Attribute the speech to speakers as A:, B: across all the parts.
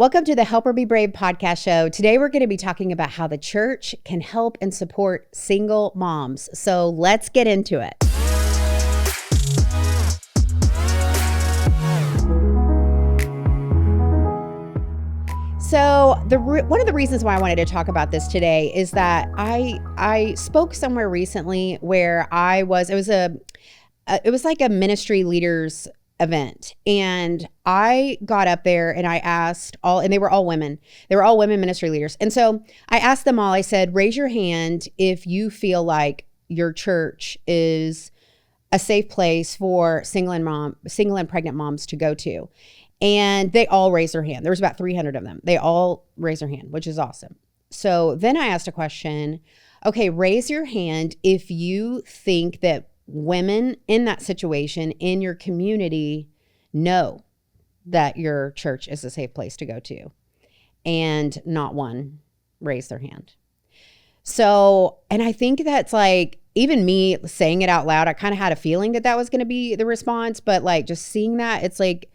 A: Welcome to the Help Her Be Brave podcast show. Today we're going to be talking about how the church can help and support single moms. So let's get into it. So one of the reasons why I wanted to talk about this today is that I spoke somewhere recently where it was like a ministry leaders event. And I got up there and I asked and they were all women. They were all women ministry leaders. And so I asked them all, I said, raise your hand if you feel like your church is a safe place for single and pregnant moms to go to. And they all raised their hand. There was about 300 of them. They all raised their hand, which is awesome. So then I asked a question, okay, raise your hand if you think that women in that situation in your community know that your church is a safe place to go to. And not one raised their hand. So, and I think that's like, even me saying it out loud, I kind of had a feeling that was going to be the response, but like just seeing that, it's like,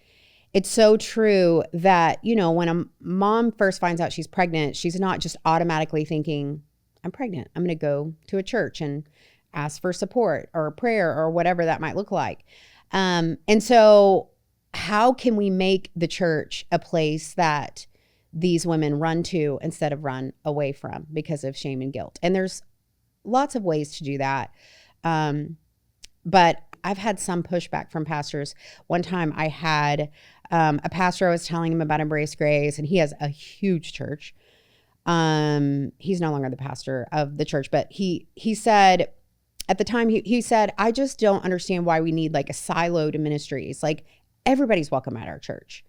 A: it's so true that, when a mom first finds out she's pregnant, she's not just automatically thinking, I'm pregnant, I'm going to go to a church and ask for support or prayer or whatever that might look like. And so how can we make the church a place that these women run to instead of run away from because of shame and guilt? And there's lots of ways to do that. But I've had some pushback from pastors. One time I had a pastor, I was telling him about Embrace Grace, and he has a huge church. He's no longer the pastor of the church, but he said, at the time, he said, I just don't understand why we need like a siloed ministries. Like everybody's welcome at our church.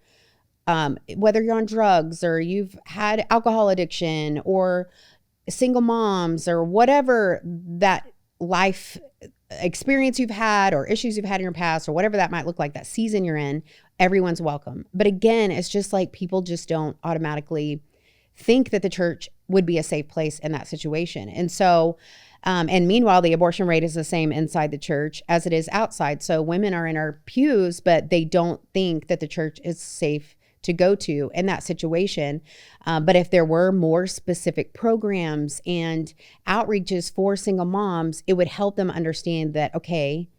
A: Whether you're on drugs or you've had alcohol addiction or single moms or whatever that life experience you've had or issues you've had in your past or whatever that might look like, that season you're in, everyone's welcome. But again, it's just like people just don't automatically think that the church would be a safe place in that situation. And so, and meanwhile, the abortion rate is the same inside the church as it is outside. So women are in our pews, but they don't think that the church is safe to go to in that situation. But if there were more specific programs and outreaches for single moms, it would help them understand that, okay,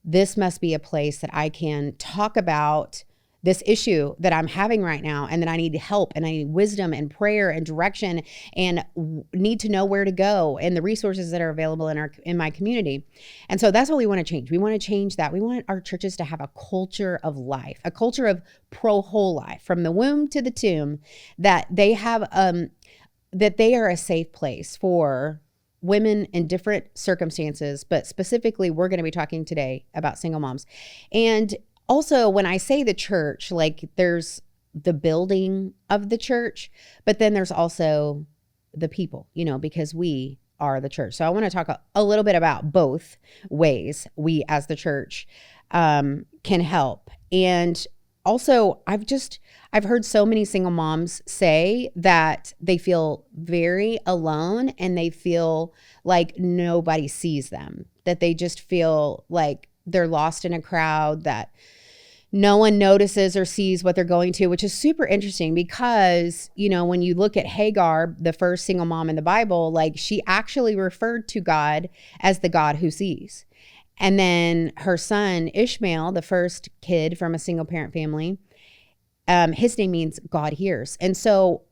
A: this must be a place that I can talk about this issue that I'm having right now, and that I need help and I need wisdom and prayer and direction and need to know where to go and the resources that are available in my community. And so that's what we want to change. We want to change that. We want our churches to have a culture of life, a culture of pro-whole life, from the womb to the tomb, that they have, that they are a safe place for women in different circumstances, but specifically we're going to be talking today about single moms. And also, when I say the church, like there's the building of the church, but then there's also the people, because we are the church. So I want to talk a little bit about both ways we as the church can help. And also, I've heard so many single moms say that they feel very alone and they feel like nobody sees them, that they just feel like they're lost in a crowd, that no one notices or sees what they're going to, which is super interesting because, when you look at Hagar, the first single mom in the Bible, like she actually referred to God as the God who sees. And then her son, Ishmael, the first kid from a single parent family, his name means God hears. And so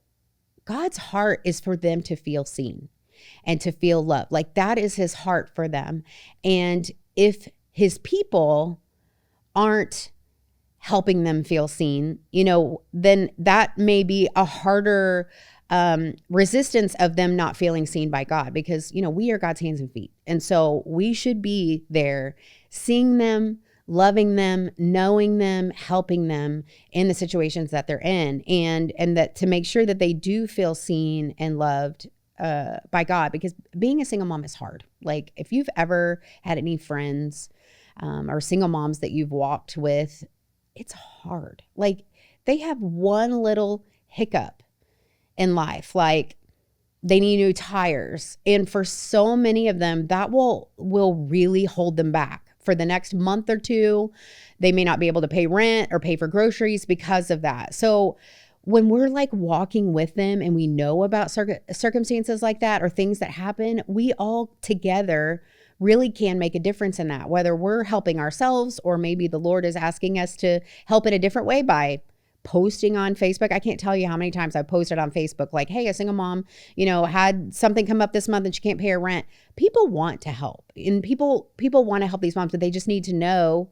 A: God's heart is for them to feel seen and to feel loved. Like that is his heart for them. And if his people aren't helping them feel seen, then that may be a harder resistance of them not feeling seen by God, because, we are God's hands and feet. And so we should be there seeing them, loving them, knowing them, helping them in the situations that they're in, and that to make sure that they do feel seen and loved by God, because being a single mom is hard. Like if you've ever had any friends or single moms that you've walked with, it's hard. Like they have one little hiccup in life, like they need new tires. And for so many of them, that will really hold them back for the next month or two. They may not be able to pay rent or pay for groceries because of that. So when we're like walking with them and we know about circumstances like that or things that happen, we all together really can make a difference in that, whether we're helping ourselves or maybe the Lord is asking us to help in a different way by posting on Facebook. I can't tell you how many times I've posted on Facebook, like, hey, a single mom, had something come up this month and she can't pay her rent. People want to help, and people want to help these moms, but they just need to know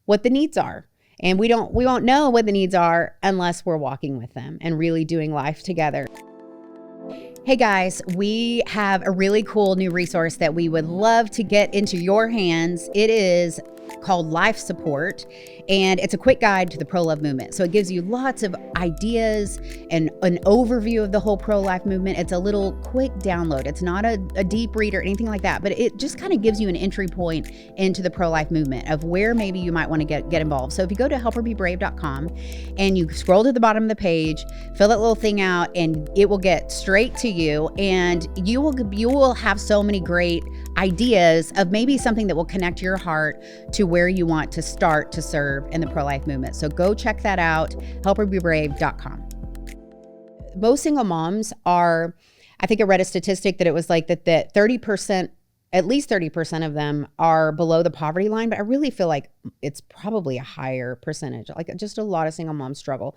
A: what the needs are. And we won't know what the needs are unless we're walking with them and really doing life together. Hey guys, we have a really cool new resource that we would love to get into your hands. It is called Life Support, and it's a quick guide to the pro-love movement. So it gives you lots of ideas and an overview of the whole pro-life movement. It's a little quick download. It's not a deep read or anything like that, but it just kind of gives you an entry point into the pro-life movement of where maybe you might want to get involved. So if you go to helperbebrave.com and you scroll to the bottom of the page, fill that little thing out, and it will get straight to you, and you will have so many great ideas of maybe something that will connect your heart to where you want to start to serve in the pro-life movement. So go check that out, helperbebrave.com. Most single moms are, I think I read a statistic that it was like that 30%, at least 30% of them are below the poverty line, but I really feel like it's probably a higher percentage. Like just a lot of single moms struggle.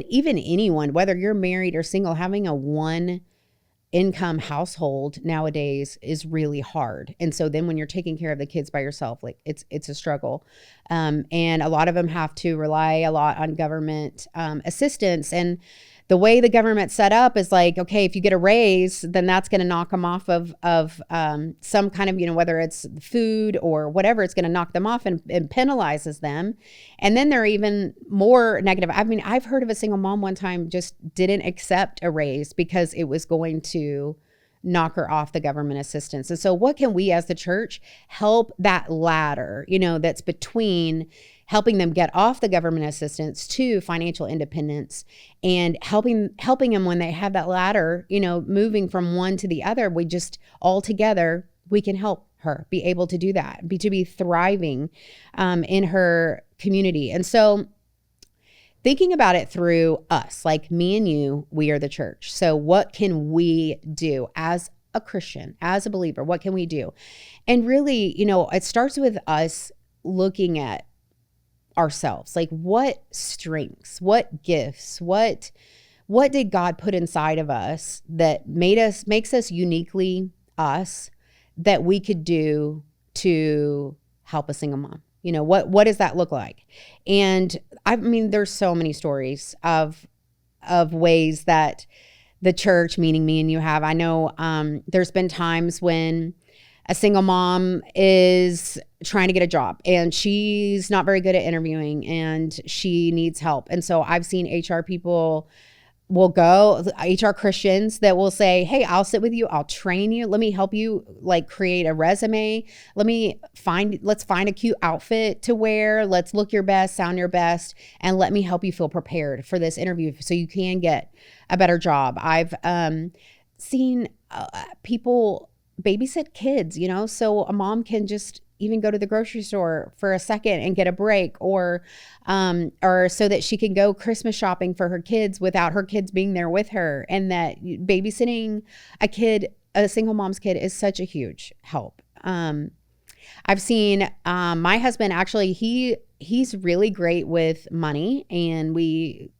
A: Even anyone, whether you're married or single, having a one income household nowadays is really hard. And so then when you're taking care of the kids by yourself, like it's a struggle. And a lot of them have to rely a lot on government assistance. And the way the government's set up is like, okay, if you get a raise, then that's going to knock them off of some kind of, whether it's food or whatever, it's going to knock them off and penalizes them. And then they're even more negative. I mean, I've heard of a single mom one time just didn't accept a raise because it was going to knock her off the government assistance. And so what can we as the church help that ladder, that's between helping them get off the government assistance to financial independence, and helping them when they have that ladder, moving from one to the other. We just all together, we can help her be able to do that, to be thriving in her community. And so thinking about it through us, like me and you, we are the church. So what can we do as a Christian, as a believer? What can we do? And really, it starts with us looking at ourselves, like what strengths, what gifts, what did God put inside of us that makes us uniquely us, that we could do to help a single mom? What does that look like? And I mean, there's so many stories of ways that the church, meaning me and you, have. I know there's been times when a single mom is trying to get a job and she's not very good at interviewing and she needs help. And so I've seen HR people HR Christians that will say, hey, I'll sit with you. I'll train you. Let me help you create a resume. Let's find a cute outfit to wear. Let's look your best, sound your best, and let me help you feel prepared for this interview so you can get a better job. I've seen people babysit kids, so a mom can just even go to the grocery store for a second and get a break, or so that she can go Christmas shopping for her kids without her kids being there with her. And that babysitting a single mom's kid is such a huge help. I've seen my husband, actually, he's really great with money, and we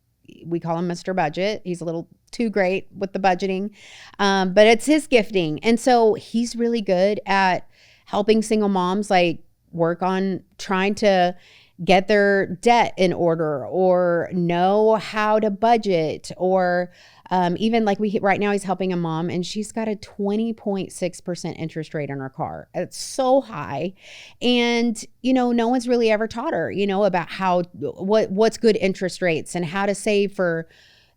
A: call him Mr. Budget. He's a little too great with the budgeting, but it's his gifting. And so he's really good at helping single moms work on trying to get their debt in order, or know how to budget, or even right now he's helping a mom and she's got a 20.6% interest rate on her car. It's so high. And, no one's really ever taught her, about what's good interest rates and how to save for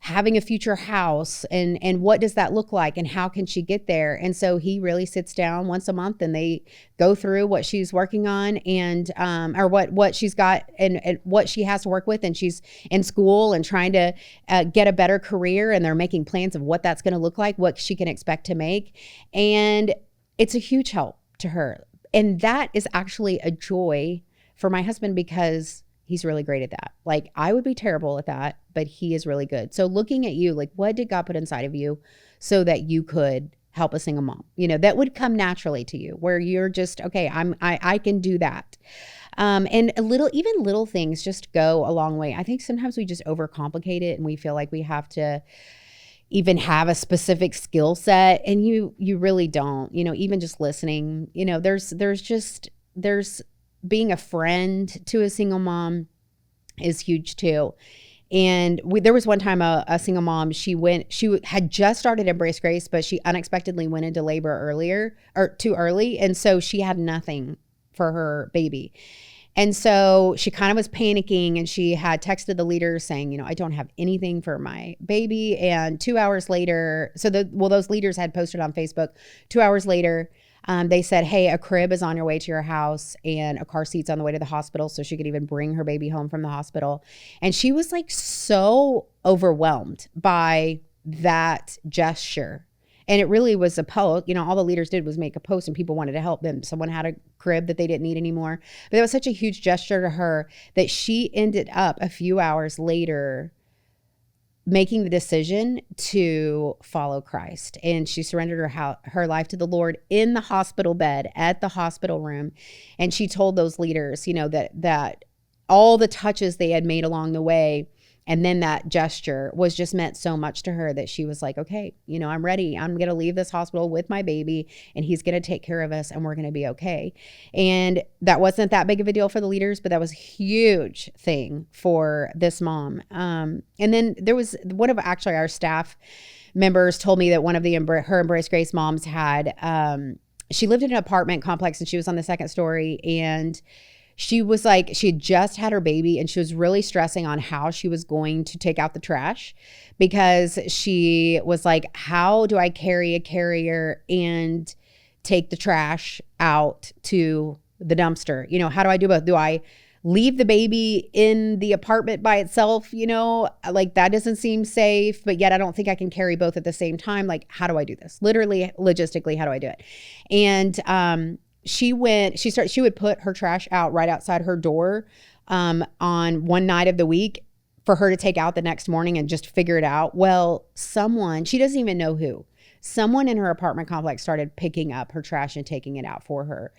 A: having a future house, and what does that look like and how can she get there. And so he really sits down once a month and they go through what she's working on, and or what she's got and what she has to work with, and she's in school and trying to get a better career, and they're making plans of what that's going to look like, what she can expect to make. And it's a huge help to her. And that is actually a joy for my husband, because He's really great at that. Like, I would be terrible at that, but he is really good. So looking at you, like, what did God put inside of you so that you could help a single mom? That would come naturally to you, where you're just, okay, I can do that. And even little things just go a long way. I think sometimes we just overcomplicate it and we feel like we have to even have a specific skill set, and you really don't. Even just listening, there's being a friend to a single mom is huge too. And there was one time a single mom, she had just started Embrace Grace, but she unexpectedly went into labor too early. And so she had nothing for her baby. And so she kind of was panicking, and she had texted the leaders saying, I don't have anything for my baby. And 2 hours later, those leaders had posted on Facebook. 2 hours later, they said, hey, a crib is on your way to your house and a car seat's on the way to the hospital, so she could even bring her baby home from the hospital. And she was like so overwhelmed by that gesture. And it really was a post. All the leaders did was make a post and people wanted to help them. Someone had a crib that they didn't need anymore. But it was such a huge gesture to her that she ended up a few hours later making the decision to follow Christ. And she surrendered her life to the Lord in the hospital bed at the hospital room. And she told those leaders, that all the touches they had made along the way, and then that gesture was just meant so much to her that she was like, okay, I'm ready. I'm going to leave this hospital with my baby, and he's going to take care of us, and we're going to be okay. And that wasn't that big of a deal for the leaders, but that was a huge thing for this mom. And then there was one of actually our staff members told me that one of her Embrace Grace moms had, she lived in an apartment complex, and she was on the second story, and she was like, she had just had her baby, and she was really stressing on how she was going to take out the trash, because she was like, how do I carry a carrier and take the trash out to the dumpster? How do I do both? Do I leave the baby in the apartment by itself? Like, that doesn't seem safe, but yet I don't think I can carry both at the same time. Like, how do I do this? Literally, logistically, how do I do it? And, she would put her trash out right outside her door on one night of the week for her to take out the next morning and just figure it out. Well, she doesn't even know who, someone in her apartment complex started picking up her trash and taking it out for her.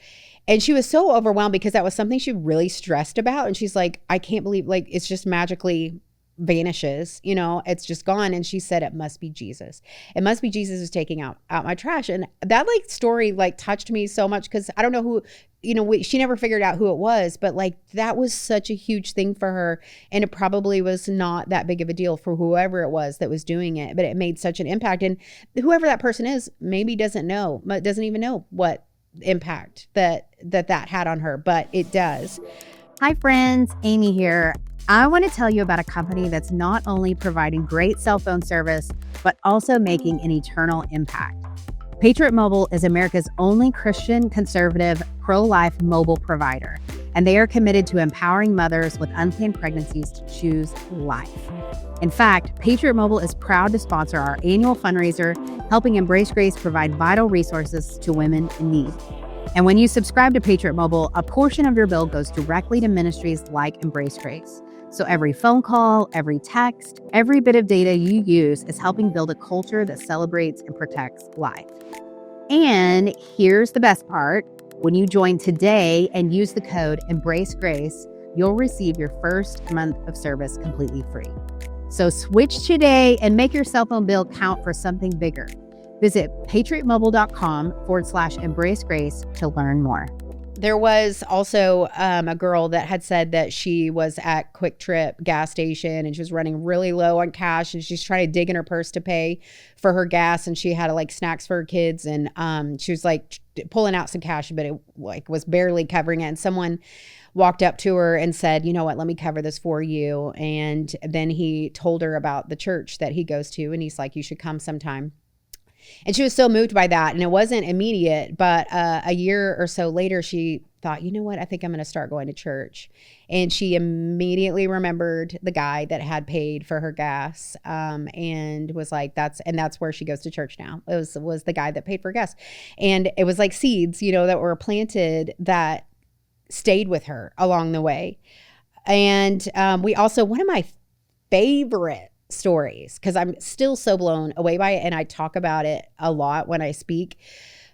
A: And she was so overwhelmed because that was something she really stressed about. And she's like, I can't believe, like, it's just magically vanishes, it's just gone. And she said, it must be Jesus. It must be Jesus who's taking out my trash. And that story touched me so much, because I don't know who, she never figured out who it was, but that was such a huge thing for her. And it probably was not that big of a deal for whoever it was that was doing it, but it made such an impact. And whoever that person is maybe doesn't even know what impact that had on her, but it does.
B: Hi friends, Amy here. I want to tell you about a company that's not only providing great cell phone service, but also making an eternal impact. Patriot Mobile is America's only Christian, conservative, pro-life mobile provider, and they are committed to empowering mothers with unplanned pregnancies to choose life. In fact, Patriot Mobile is proud to sponsor our annual fundraiser, helping Embrace Grace provide vital resources to women in need. And when you subscribe to Patriot Mobile, a portion of your bill goes directly to ministries like Embrace Grace. So every phone call, every text, every bit of data you use is helping build a culture that celebrates and protects life. And here's the best part. When you join today and use the code Embrace Grace, you'll receive your first month of service completely free. So switch today and make your cell phone bill count for something bigger. Visit patriotmobile.com/Embrace Grace to learn more.
A: There was also a girl that had said that she was at Quick Trip gas station and she was running really low on cash, and she's trying to dig in her purse to pay for her gas, and she had snacks for her kids, and she was pulling out some cash, but it was barely covering it. And someone walked up to her and said, you know what, let me cover this for you. And then he told her about the church that he goes to, and he's like, you should come sometime. And she was so moved by that. And it wasn't immediate, but a year or so later, she thought, you know what, I think I'm going to start going to church. And she immediately remembered the guy that had paid for her gas, and was like, that's where she goes to church now. It was the guy that paid for gas. And it was like seeds, that were planted that stayed with her along the way. And we also, one of my favorite stories, because I'm still so blown away by it and I talk about it a lot when I speak,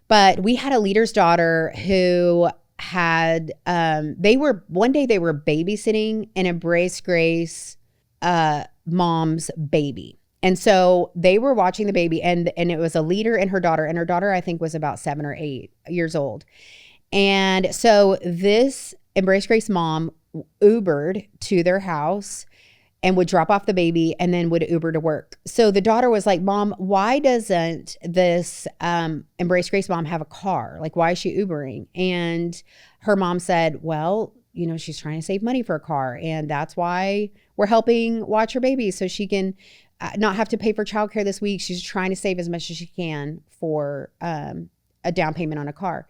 A: but we had a leader's daughter who had, one day they were babysitting an Embrace Grace mom's baby. And so they were watching the baby, and it was a leader and her daughter, I think, was about 7 or 8 years old. And so this Embrace Grace mom Ubered to their house and would drop off the baby and then would Uber to work. So the daughter was like, Mom, why doesn't this Embrace Grace mom have a car? Like, why is she Ubering? And her mom said, well, you know, she's trying to save money for a car. And that's why we're helping watch her baby so she can not have to pay for childcare this week. She's trying to save as much as she can for a down payment on a car.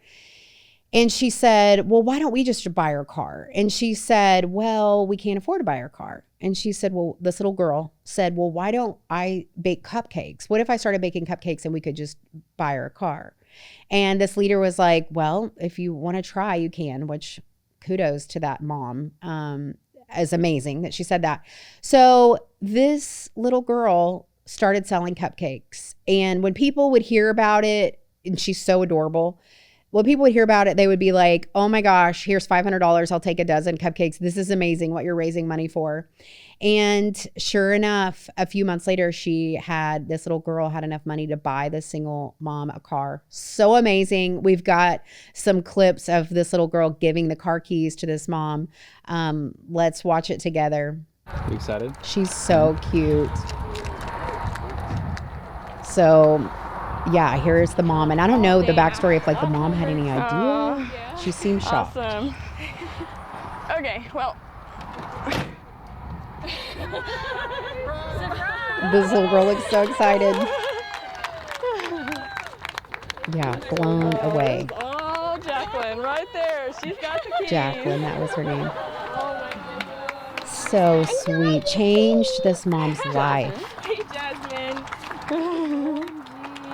A: And she said, well, why don't we just buy her a car? And she said, well, we can't afford to buy her a car. And she said, well, this little girl said, well, why don't I bake cupcakes? What if I started baking cupcakes and we could just buy her a car? And this leader was like, well, if you want to try, you can, which kudos to that mom. Is amazing that she said that. So this little girl started selling cupcakes. And when people would hear about it, and she's so adorable, when people would hear about it, they would be like, oh my gosh, here's $500. I'll take a dozen cupcakes. This is amazing what you're raising money for. And sure enough, a few months later, this little girl had enough money to buy this single mom a car. So amazing. We've got some clips of this little girl giving the car keys to this mom. Let's watch it together.
C: You excited?
A: She's so cute. So yeah, here's the mom. And I don't know the backstory if like the mom had any idea. She seemed shocked.
D: Awesome. Okay, well.
A: This little girl looks so excited. Yeah, blown away.
D: Oh, Jacqueline, right there. She's got the keys.
A: Jacqueline, that was her name. So sweet. Changed this mom's life.
D: Hey, Jasmine.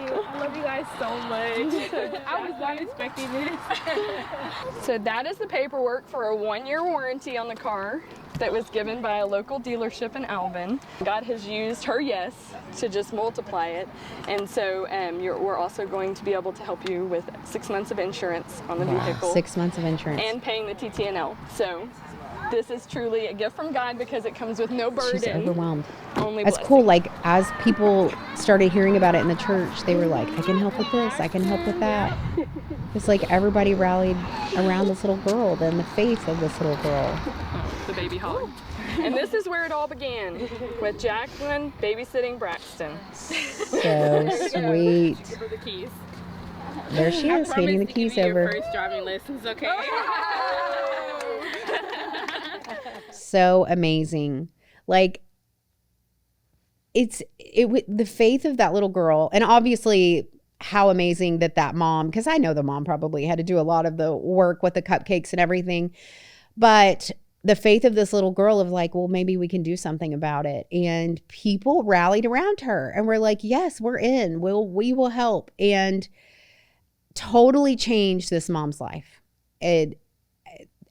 D: I love you guys so much. I was not expecting this. So that is the paperwork for a 1-year warranty on the car that was given by a local dealership in Alvin. God has used her yes to just multiply it. And so we're also going to be able to help you with 6 months of insurance on the vehicle.
A: 6 months of insurance.
D: And paying the TTNL. So this is truly a gift from God because it comes with no burden.
A: She's overwhelmed.
D: Only
A: That's
D: blessing.
A: cool. Like as people started hearing about it in the church, they were like, I can help with this. I can help with that. It's like everybody rallied around this little girl, then the faith of this little girl.
D: Oh, the baby hog. And this is where it all began, with Jacqueline babysitting Braxton.
A: So sweet.
D: Give her the keys.
A: There she is, handing the keys over.
D: Your first driving lessons, okay?
A: So amazing. Like the faith of that little girl, and obviously how amazing that mom, because I know the mom probably had to do a lot of the work with the cupcakes and everything, but the faith of this little girl of like, well, maybe we can do something about it. And people rallied around her and we're like, yes, we're in. We will help. And totally changed this mom's life.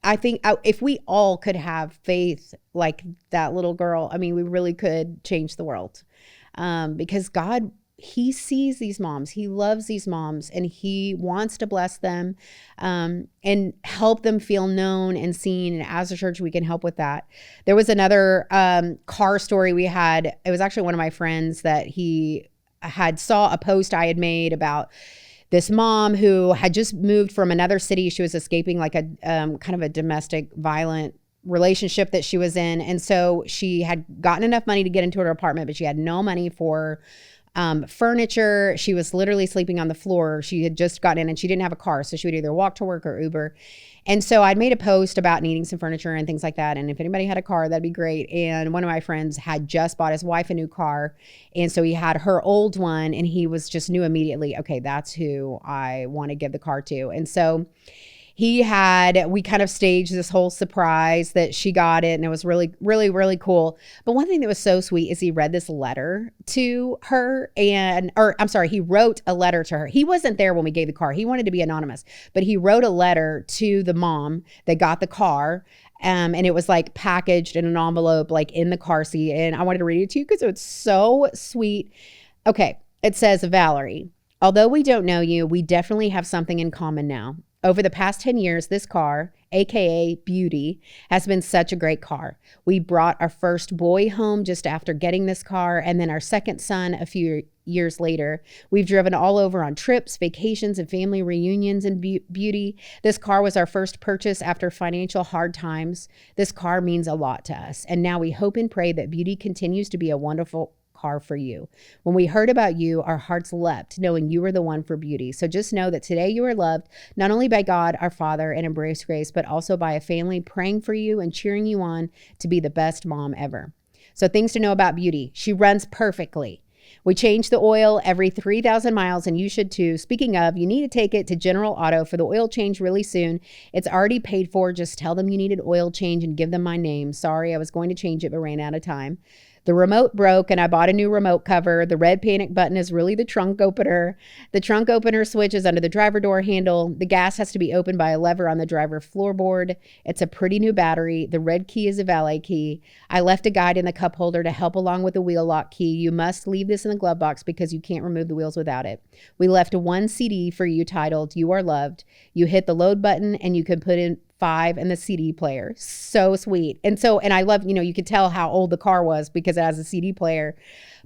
A: I think if we all could have faith like that little girl, I mean, we really could change the world. Because God, he sees these moms, he loves these moms, and he wants to bless them and help them feel known and seen. And as a church, we can help with that. There was another car story we had. It was actually one of my friends that he saw a post I had made about this mom who had just moved from another city. She was escaping like a kind of a domestic violent relationship that she was in. And so she had gotten enough money to get into her apartment, but she had no money for furniture. She was literally sleeping on the floor. She had just gotten in and she didn't have a car. So she would either walk to work or Uber. And so I'd made a post about needing some furniture and things like that. And if anybody had a car, that'd be great. And one of my friends had just bought his wife a new car. And so he had her old one and he was just knew immediately, okay, that's who I want to give the car to. And so we kind of staged this whole surprise that she got it, and it was really, really, really cool. But one thing that was so sweet is he read this letter to her he wrote a letter to her. He wasn't there when we gave the car. He wanted to be anonymous, but he wrote a letter to the mom that got the car. And it was like packaged in an envelope, like in the car seat. And I wanted to read it to you because it's so sweet. Okay. It says, Valerie, although we don't know you, we definitely have something in common now. Over the past 10 years, this car, AKA Beauty, has been such a great car. We brought our first boy home just after getting this car, and then our second son a few years later. We've driven all over on trips, vacations, and family reunions in Beauty. This car was our first purchase after financial hard times. This car means a lot to us, and now we hope and pray that Beauty continues to be a wonderful car for you. When we heard about you, our hearts leapt, knowing you were the one for Beauty. So just know that today you are loved, not only by God, our Father, and Embrace Grace, but also by a family praying for you and cheering you on to be the best mom ever. So things to know about Beauty. She runs perfectly. We change the oil every 3,000 miles, and you should too. Speaking of, you need to take it to General Auto for the oil change really soon. It's already paid for. Just tell them you need an oil change and give them my name. Sorry, I was going to change it, but ran out of time. The remote broke and I bought a new remote cover. The red panic button is really the trunk opener. The trunk opener switch is under the driver door handle. The gas has to be opened by a lever on the driver floorboard. It's a pretty new battery. The red key is a valet key. I left a guide in the cup holder to help along with the wheel lock key. You must leave this in the glove box because you can't remove the wheels without it. We left one CD for you titled You Are Loved. You hit the load button and you can put in 5 in the CD player. So sweet. And I love, you could tell how old the car was because it has a CD player,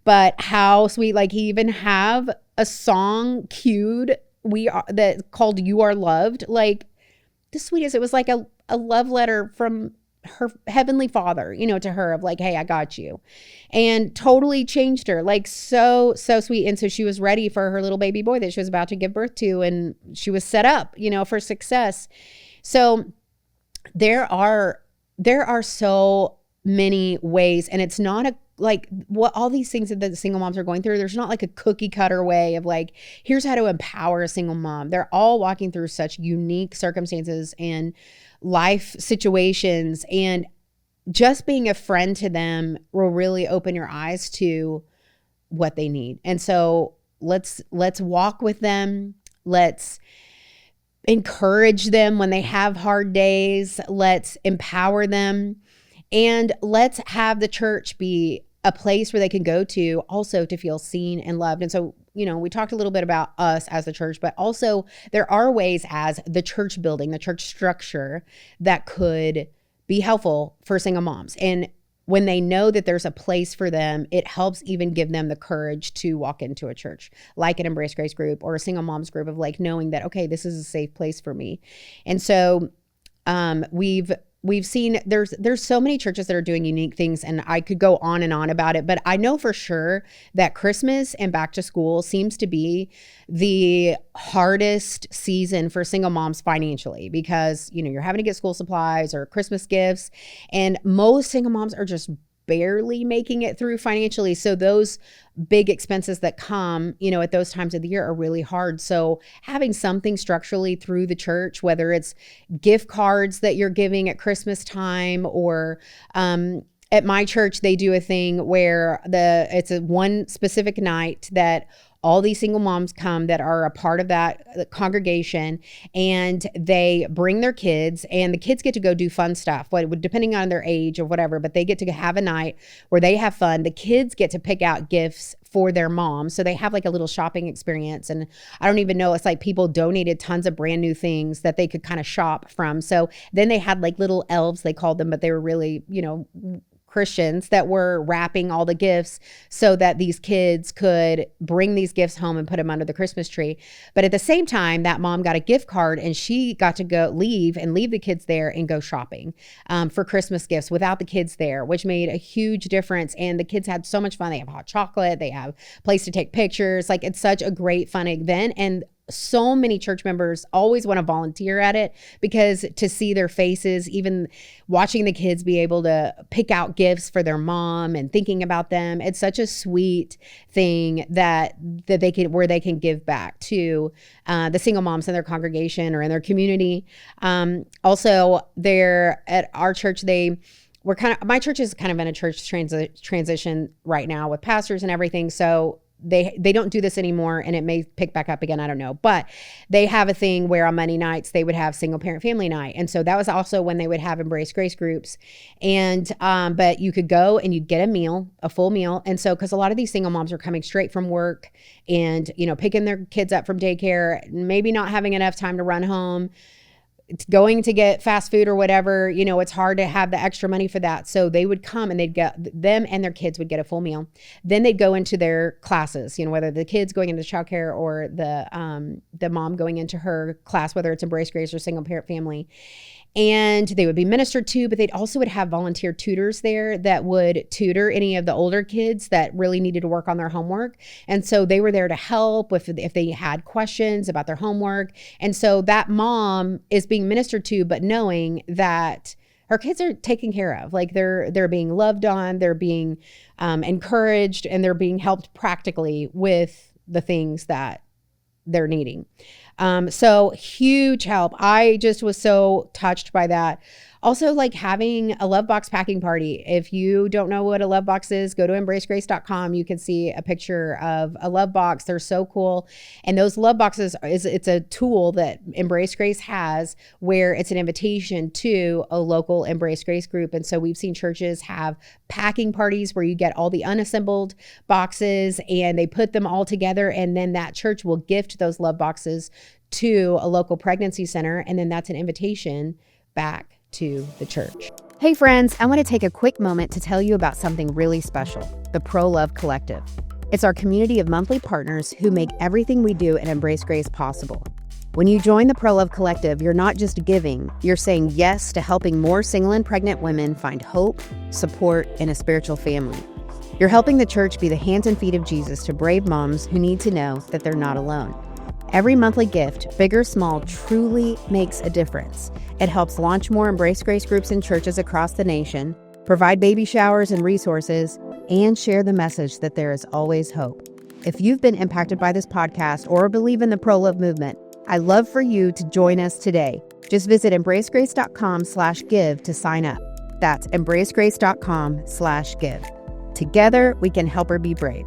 A: but how sweet. Like he even have a song cued that called You Are Loved. Like the sweetest. It was like a love letter from her heavenly father, to her of like, hey, I got you, and totally changed her. Like so sweet. And so she was ready for her little baby boy that she was about to give birth to. And she was set up, for success. So there are so many ways, and it's not like what all these things that the single moms are going through. There's not like a cookie cutter way of like, here's how to empower a single mom. They're all walking through such unique circumstances and life situations, and just being a friend to them will really open your eyes to what they need. And so let's walk with them. Let's encourage them when they have hard days. Let's empower them, and let's have the church be a place where they can go to also to feel seen and loved. And so, we talked a little bit about us as the church, but also there are ways as the church building, the church structure that could be helpful for single moms. And when they know that there's a place for them, it helps even give them the courage to walk into a church like an Embrace Grace group or a single moms group, of like knowing that, okay, this is a safe place for me. And so we've seen there's so many churches that are doing unique things, and I could go on and on about it, but I know for sure that Christmas and back to school seems to be the hardest season for single moms financially, because you're having to get school supplies or Christmas gifts, and most single moms are just barely making it through financially. So those big expenses that come, at those times of the year are really hard. So having something structurally through the church, whether it's gift cards that you're giving at Christmas time, or at my church, they do a thing where it's a one specific night that all these single moms come that are a part of that congregation, and they bring their kids, and the kids get to go do fun stuff, depending on their age or whatever, but they get to have a night where they have fun. The kids get to pick out gifts for their mom. So they have like a little shopping experience. And I don't even know, it's like people donated tons of brand new things that they could kind of shop from. So then they had like little elves, they called them, but they were really, Christians that were wrapping all the gifts so that these kids could bring these gifts home and put them under the Christmas tree. But at the same time, that mom got a gift card, and she got to go leave the kids there and go shopping for Christmas gifts without the kids there, which made a huge difference. And the kids had so much fun. They have hot chocolate, they have a place to take pictures. Like, it's such a great fun event. And so many church members always want to volunteer at it, because to see their faces, even watching the kids be able to pick out gifts for their mom and thinking about them, it's such a sweet thing that they can, where they can give back to the single moms in their congregation or in their community. Also, they're at our church, my church is kind of in a church transition right now with pastors and everything. So they don't do this anymore, and it may pick back up again. I don't know, but they have a thing where on Monday nights they would have single parent family night. And so that was also when they would have Embrace Grace groups. And, but you could go and you'd get a meal, a full meal. And so, cause a lot of these single moms are coming straight from work and, picking their kids up from daycare, maybe not having enough time to run home, going to get fast food or whatever, it's hard to have the extra money for that. So they would come and they'd get, them and their kids would get a full meal. Then they'd go into their classes, whether the kids going into childcare or the mom going into her class, whether it's Embrace Grace or single parent family. And they would be ministered to, but they'd also would have volunteer tutors there that would tutor any of the older kids that really needed to work on their homework. And so they were there to help if they had questions about their homework. And so that mom is being ministered to, but knowing that her kids are taken care of, like they're being loved on, they're being encouraged, and they're being helped practically with the things that they're needing. So huge help. I just was so touched by that. Also, like having a Love Box packing party. If you don't know what a Love Box is, go to embracegrace.com. You can see a picture of a Love Box. They're so cool. And those Love Boxes, it's a tool that Embrace Grace has where it's an invitation to a local Embrace Grace group. And so we've seen churches have packing parties where you get all the unassembled boxes and they put them all together. And then that church will gift those Love Boxes to a local pregnancy center. And then that's an invitation back to the church.
B: Hey friends, I want to take a quick moment to tell you about something really special, the Pro Love Collective. It's our community of monthly partners who make everything we do at Embrace Grace possible. When you join the Pro Love Collective, you're not just giving, you're saying yes to helping more single and pregnant women find hope, support, and a spiritual family. You're helping the church be the hands and feet of Jesus to brave moms who need to know that they're not alone. Every monthly gift, big or small, truly makes a difference. It helps launch more Embrace Grace groups in churches across the nation, provide baby showers and resources, and share the message that there is always hope. If you've been impacted by this podcast or believe in the pro-love movement, I'd love for you to join us today. Just visit embracegrace.com/give to sign up. That's embracegrace.com/give. Together, we can help her be brave.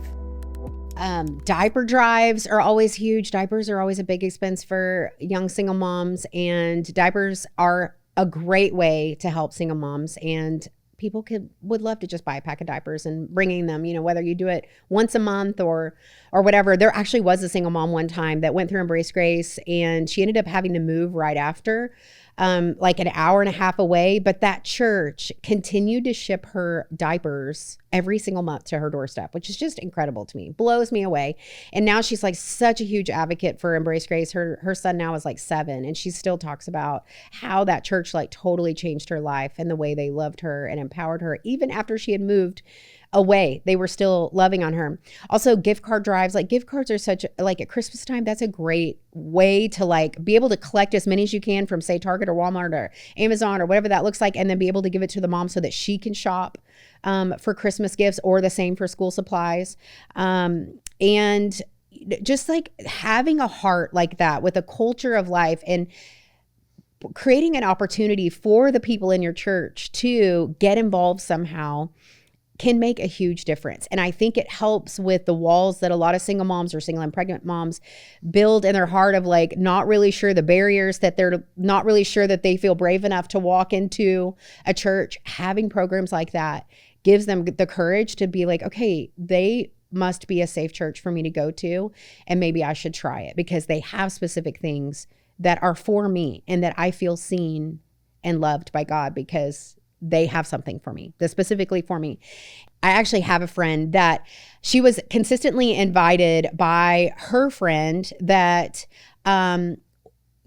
A: Diaper drives are always huge. Diapers are always a big expense for young single moms, and diapers are a great way to help single moms. And people would love to just buy a pack of diapers and bringing them, whether you do it once a month or whatever. There actually was a single mom one time that went through Embrace Grace, and she ended up having to move right after, like an hour and a half away. But that church continued to ship her diapers every single month to her doorstep, which is just incredible to me, blows me away. And now she's like such a huge advocate for Embrace Grace. Her son now is like 7, and she still talks about how that church like totally changed her life and the way they loved her and empowered her. Even after she had moved away, they were still loving on her. Also, gift card drives, like gift cards are such, like at Christmas time, that's a great way to like be able to collect as many as you can from, say, Target or Walmart or Amazon or whatever that looks like, and then be able to give it to the mom so that she can shop for Christmas gifts, or the same for school supplies. And just like having a heart like that with a culture of life and creating an opportunity for the people in your church to get involved somehow can make a huge difference. And I think it helps with the walls that a lot of single moms or single and pregnant moms build in their heart of like not really sure, the barriers that they're not really sure that they feel brave enough to walk into a church. Having programs like that gives them the courage to be like, okay, they must be a safe church for me to go to, and maybe I should try it because they have specific things that are for me and that I feel seen and loved by God because they have something for me, that's specifically for me. I actually have a friend that she was consistently invited by her friend that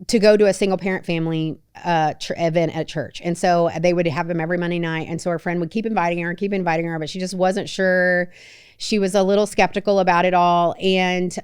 A: to go to a single parent family event at church. And so they would have them every Monday night. And so her friend would keep inviting her, but she just wasn't sure. She was a little skeptical about it all. And,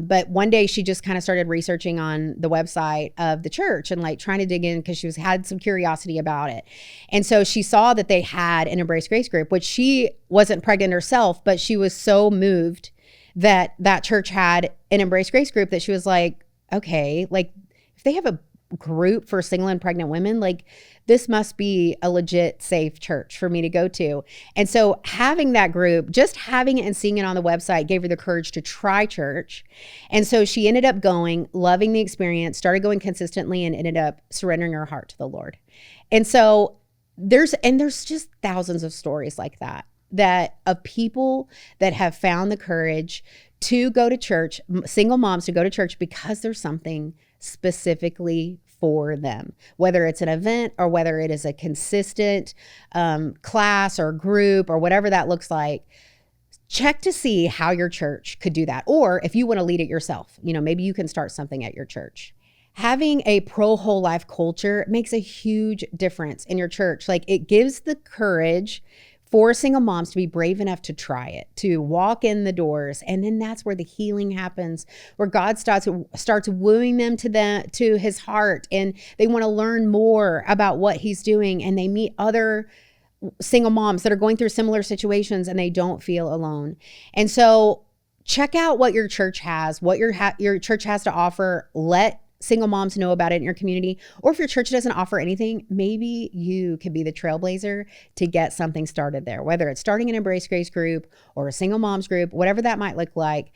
A: but one day she just kind of started researching on the website of the church and like trying to dig in because had some curiosity about it. And so she saw that they had an Embrace Grace group, which she wasn't pregnant herself, but she was so moved that that church had an Embrace Grace group that she was like, okay, like if they have a group for single and pregnant women, like this must be a legit safe church for me to go to. And so having that group, just having it and seeing it on the website gave her the courage to try church. And so she ended up going, loving the experience, started going consistently, and ended up surrendering her heart to the Lord. And so there's just thousands of stories like that of people that have found the courage to go to church, single moms to go to church because there's something specifically for them, whether it's an event or whether it is a consistent class or group or whatever that looks like. Check to see how your church could do that. Or if you want to lead it yourself, maybe you can start something at your church. Having a pro whole life culture makes a huge difference in your church. Like it gives the courage for single moms to be brave enough to try it, to walk in the doors. And then that's where the healing happens, where God starts wooing them to his heart, and they want to learn more about what he's doing, and they meet other single moms that are going through similar situations and they don't feel alone. And so check out what your church has, what your church has to offer. Let single moms know about it in your community. Or if your church doesn't offer anything, maybe you could be the trailblazer to get something started there, whether it's starting an Embrace Grace group or a single moms group, whatever that might look like.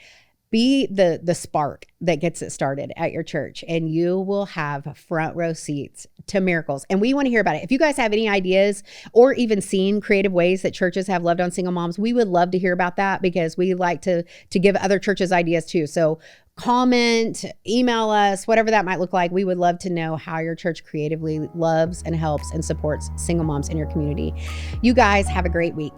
A: Be the spark that gets it started at your church, and you will have front row seats to miracles. And we want to hear about it. If you guys have any ideas or even seen creative ways that churches have loved on single moms, we would love to hear about that, because we like to give other churches ideas too. So comment, email us, whatever that might look like. We would love to know how your church creatively loves and helps and supports single moms in your community. You guys have a great week.